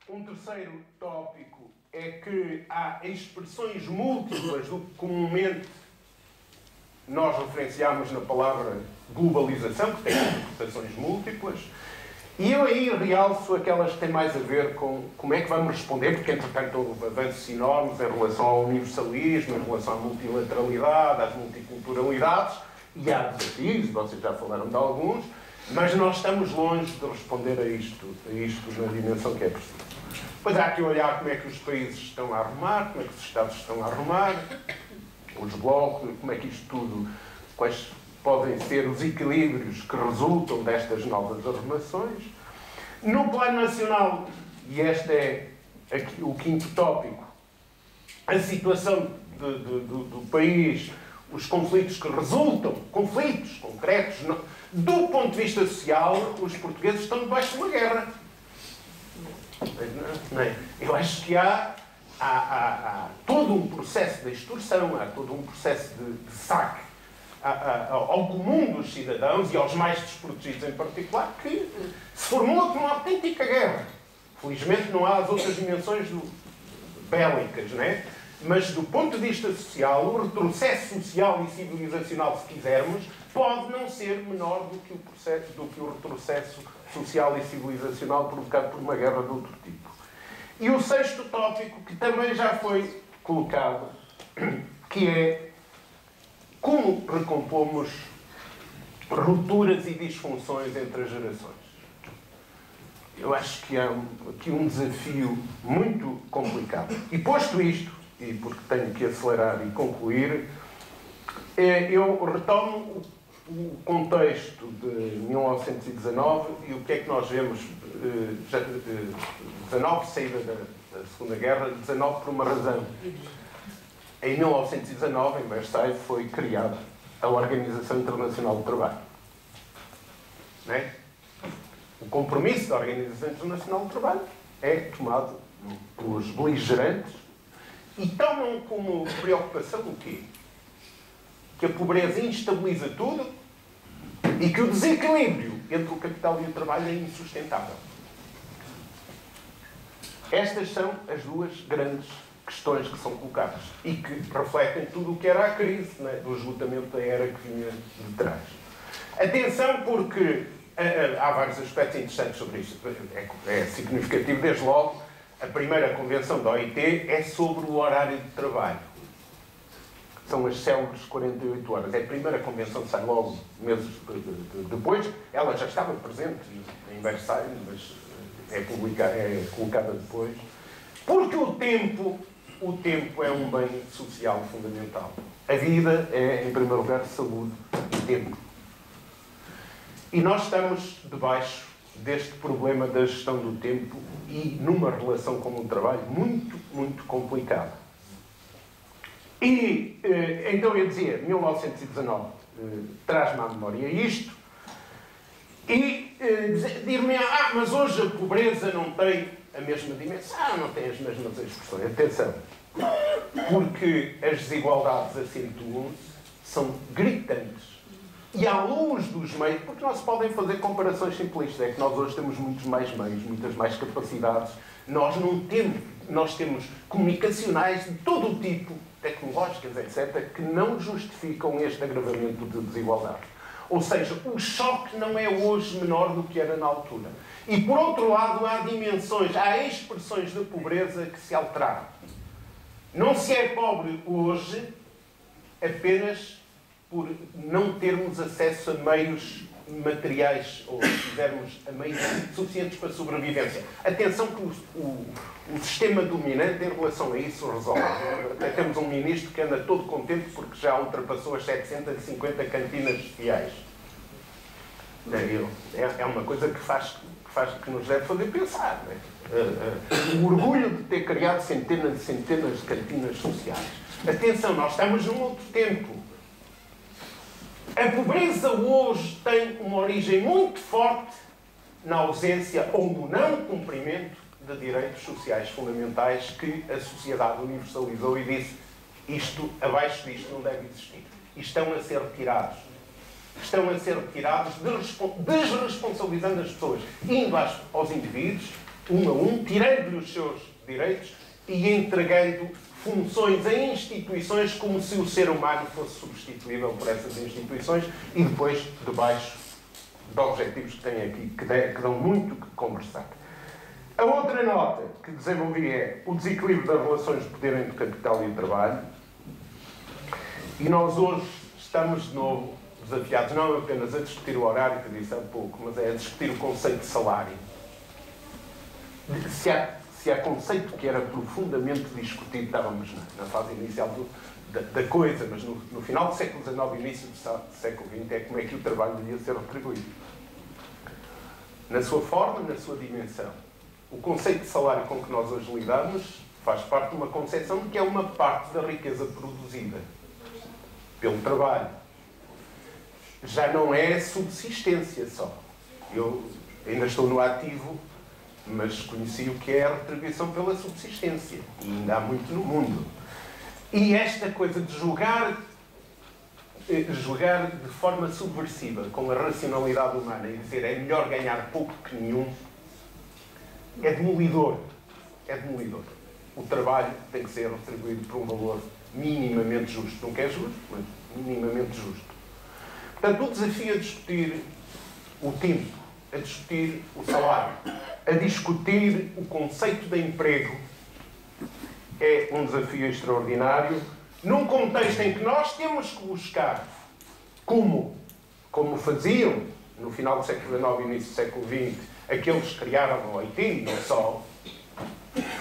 Um terceiro tópico é que há expressões múltiplas do que comumente nós referenciamos na palavra globalização, que tem interpretações múltiplas, e eu aí realço aquelas que têm mais a ver com como é que vamos responder, porque entretanto houve avanços enormes em relação ao universalismo, em relação à multilateralidade, às multiculturalidades, e há desafios, vocês já falaram de alguns, mas nós estamos longe de responder a isto na dimensão que é preciso. Depois há que olhar como é que os países estão a arrumar, como é que os Estados estão a arrumar, os blocos, como é que isto tudo, quais podem ser os equilíbrios que resultam destas novas arrumações. No plano nacional, e este é aqui o quinto tópico, a situação do país, os conflitos que resultam, conflitos concretos, do ponto de vista social, os portugueses estão debaixo de uma guerra. Não é? Eu acho que há todo um processo de extorsão, há todo um processo de saque ao comum dos cidadãos e aos mais desprotegidos em particular, que se formula como uma autêntica guerra. Felizmente não há as outras dimensões bélicas, não é? Mas do ponto de vista social, o retrocesso social e civilizacional, se quisermos, pode não ser menor do que o retrocesso social e civilizacional provocado por uma guerra de outro tipo. E o sexto tópico, que também já foi colocado, que é como recompomos rupturas e disfunções entre as gerações. Eu acho que há aqui um desafio muito complicado. E posto isto, e porque tenho que acelerar e concluir, eu retomo o contexto de 1919 e o que é que nós vemos, 19, saída da Segunda Guerra, 19 por uma razão. Em 1919, em Versailles, foi criada a Organização Internacional do Trabalho. Não é? O compromisso da Organização Internacional do Trabalho é tomado pelos beligerantes e tomam como preocupação o quê? Que a pobreza instabiliza tudo e que o desequilíbrio entre o capital e o trabalho é insustentável. Estas são as duas grandes questões que são colocadas e que refletem tudo o que era a crise, não é? Do esgotamento da era que vinha de trás. Atenção, porque há vários aspectos interessantes sobre isto. É significativo, desde logo, a primeira convenção da OIT é sobre o horário de trabalho. São as célebres 48 horas. É a primeira convenção que sai logo meses depois. Ela já estava presente em Versailles, mas é colocada depois. Porque o tempo é um bem social fundamental. A vida é, em primeiro lugar, saúde e tempo. E nós estamos debaixo deste problema da gestão do tempo e numa relação com o trabalho muito, muito complicada. E, então eu dizia, 1919 traz-me à memória isto e dir-me, mas hoje a pobreza não tem a mesma dimensão, não tem as mesmas expressões. Atenção, porque as desigualdades acentuam-se, são gritantes. E à luz dos meios, porque não se podem fazer comparações simplistas, é que nós hoje temos muitos mais meios, muitas mais capacidades. Nós temos comunicacionais de todo o tipo, tecnológicas, etc., que não justificam este agravamento de desigualdade. Ou seja, o choque não é hoje menor do que era na altura. E, por outro lado, há dimensões, há expressões da pobreza que se alteraram. Não se é pobre hoje apenas por não termos acesso a meios materiais, ou, se quisermos, a meios suficientes para a sobrevivência. Atenção que o sistema dominante, em relação a isso, resolve. Até temos um ministro que anda todo contente porque já ultrapassou as 750 cantinas sociais. É uma coisa que nos deve fazer pensar. Não é? O orgulho de ter criado centenas e centenas de cantinas sociais. Atenção, nós estamos num outro tempo. A pobreza hoje tem uma origem muito forte na ausência ou no não cumprimento de direitos sociais fundamentais que a sociedade universalizou e disse isto, abaixo disto não deve existir. E estão a ser retirados. Estão a ser retirados desresponsabilizando as pessoas, indo aos indivíduos um a um, tirando-lhe os seus direitos e entregando funções a instituições como se o ser humano fosse substituível por essas instituições e depois debaixo de objetivos que têm aqui, que dão muito que conversar. A outra nota que desenvolvi é o desequilíbrio das relações de poder entre o capital e o trabalho. E nós hoje estamos de novo desafiados não apenas a discutir o horário, que eu disse há pouco, mas é a discutir o conceito de salário. Se há conceito que era profundamente discutido, estávamos na fase inicial da coisa, mas no final do século XIX e início do século XX é como é que o trabalho devia ser retribuído. Na sua forma, na sua dimensão. O conceito de salário com que nós hoje lidamos faz parte de uma concepção de que é uma parte da riqueza produzida pelo trabalho. Já não é subsistência só. Eu ainda estou no ativo, mas conheci o que é a retribuição pela subsistência. E ainda há muito no mundo. E esta coisa de julgar de forma subversiva com a racionalidade humana e dizer é melhor ganhar pouco que nenhum, é demolidor. É demolidor. O trabalho tem que ser retribuído por um valor minimamente justo. Nunca é justo, mas minimamente justo. Portanto, o desafio é discutir o tempo, a discutir o salário, a discutir o conceito de emprego é um desafio extraordinário num contexto em que nós temos que buscar como faziam no final do século XIX e início do século XX aqueles que criaram o IT e não só.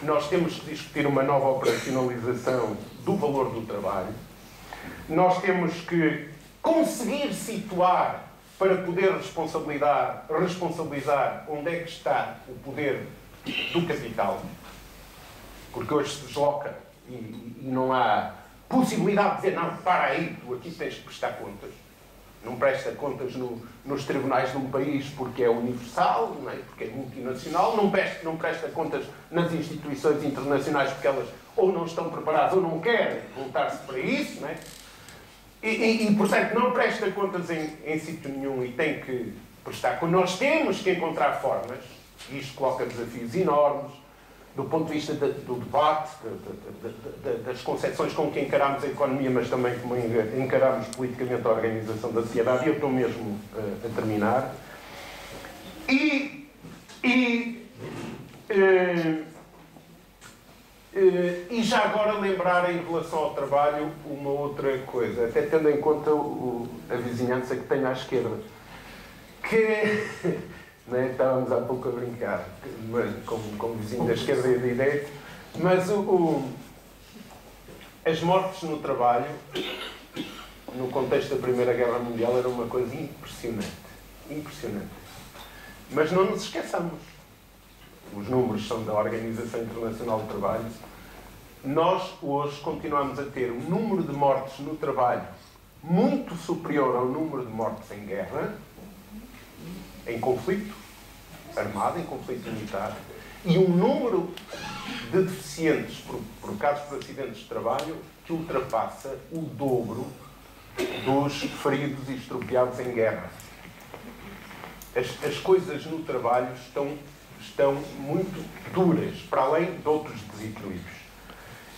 Nós temos que discutir uma nova operacionalização do valor do trabalho. Nós temos que conseguir situar para poder responsabilizar onde é que está o poder do capital. Porque hoje se desloca e não há possibilidade de dizer não, para aí, tu aqui tens que prestar contas. Não presta contas nos tribunais de um país porque é universal, não é? Porque é multinacional, não presta contas nas instituições internacionais porque elas ou não estão preparadas ou não querem voltar-se para isso, não é? E, portanto, não presta contas em sítio nenhum e tem que prestar contas. Nós temos que encontrar formas, e isto coloca desafios enormes, do ponto de vista do debate, das concepções com que encaramos a economia, mas também como encaramos politicamente a organização da sociedade. E eu estou mesmo a terminar. E já agora lembrar em relação ao trabalho uma outra coisa, até tendo em conta a vizinhança que tenho à esquerda, que né, estávamos há pouco a brincar como vizinho da esquerda e da direita, mas as mortes no trabalho no contexto da Primeira Guerra Mundial era uma coisa impressionante, mas não nos esqueçamos. Os números são da Organização Internacional do Trabalho. Nós, hoje, continuamos a ter um número de mortes no trabalho muito superior ao número de mortes em guerra, em conflito armado, em conflito militar, e um número de deficientes por casos de acidentes de trabalho que ultrapassa o dobro dos feridos e estropiados em guerra. As coisas no trabalho estão muito duras, para além de outros desequilíbrios.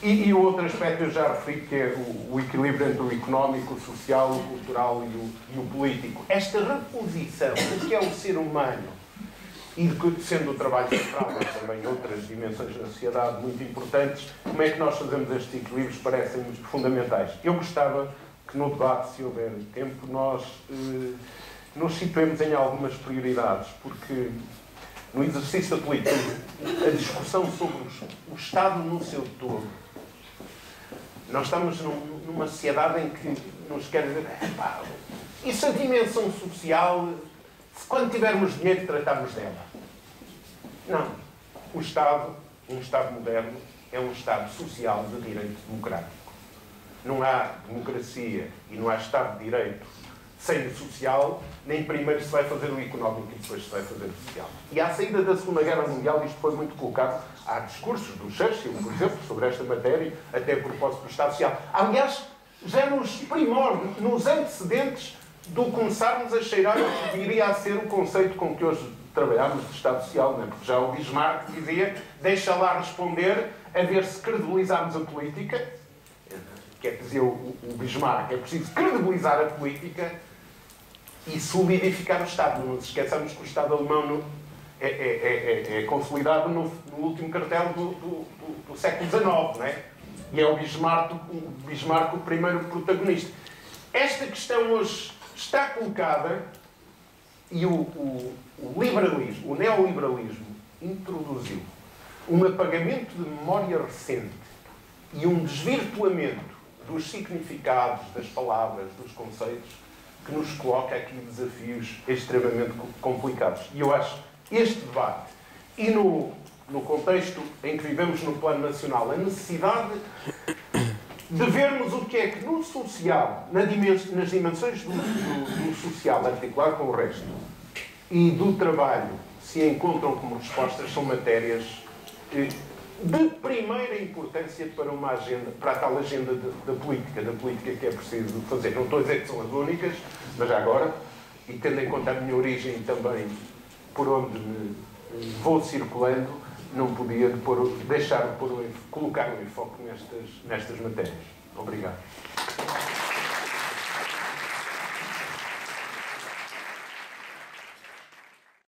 E o outro aspecto eu já referi, que é o equilíbrio entre o económico, o social, o cultural e o político. Esta reposição do que é o ser humano, e sendo o trabalho central, mas também outras dimensões da sociedade muito importantes, como é que nós fazemos estes equilíbrios, parecem-nos fundamentais. Eu gostava que no debate, se houver tempo, nós nos situemos em algumas prioridades, porque no exercício da política, a discussão sobre o Estado no seu todo, nós estamos numa sociedade em que nos quer dizer, isso é a dimensão social, se quando tivermos dinheiro tratamos dela. Não. O Estado, um Estado moderno, é um Estado social de direito democrático. Não há democracia e não há Estado de direito sem o social, nem primeiro se vai fazer o económico e depois se vai fazer o social. E à saída da Segunda Guerra Mundial isto foi muito colocado. Há discursos do Churchill, por exemplo, sobre esta matéria, até a propósito do Estado Social. Aliás, já nos primórdios, nos antecedentes do começarmos a cheirar o que viria a ser o conceito com que hoje trabalharmos de Estado Social, não é? Porque já o Bismarck dizia, deixa lá responder, a ver se credibilizarmos a política. Que é que dizia o Bismarck, é preciso credibilizar a política e solidificar o Estado. Não nos esqueçamos que o Estado alemão é consolidado no último cartel do século XIX, não é? E é o Bismarck o primeiro protagonista. Esta questão hoje está colocada e o liberalismo, o neoliberalismo, introduziu um apagamento de memória recente e um desvirtuamento dos significados, das palavras, dos conceitos, que nos coloca aqui desafios extremamente complicados. E eu acho este debate, e no contexto em que vivemos no plano nacional, a necessidade de vermos o que é que no social, nas dimensões do social articulado com o resto, e do trabalho se encontram como respostas, são matérias de primeira importância para uma agenda, para a tal agenda da política que é preciso fazer. Não estou a dizer que são as únicas, mas já agora, e tendo em conta a minha origem também, por onde me vou circulando, não podia deixar de colocar o enfoque nestas matérias. Obrigado.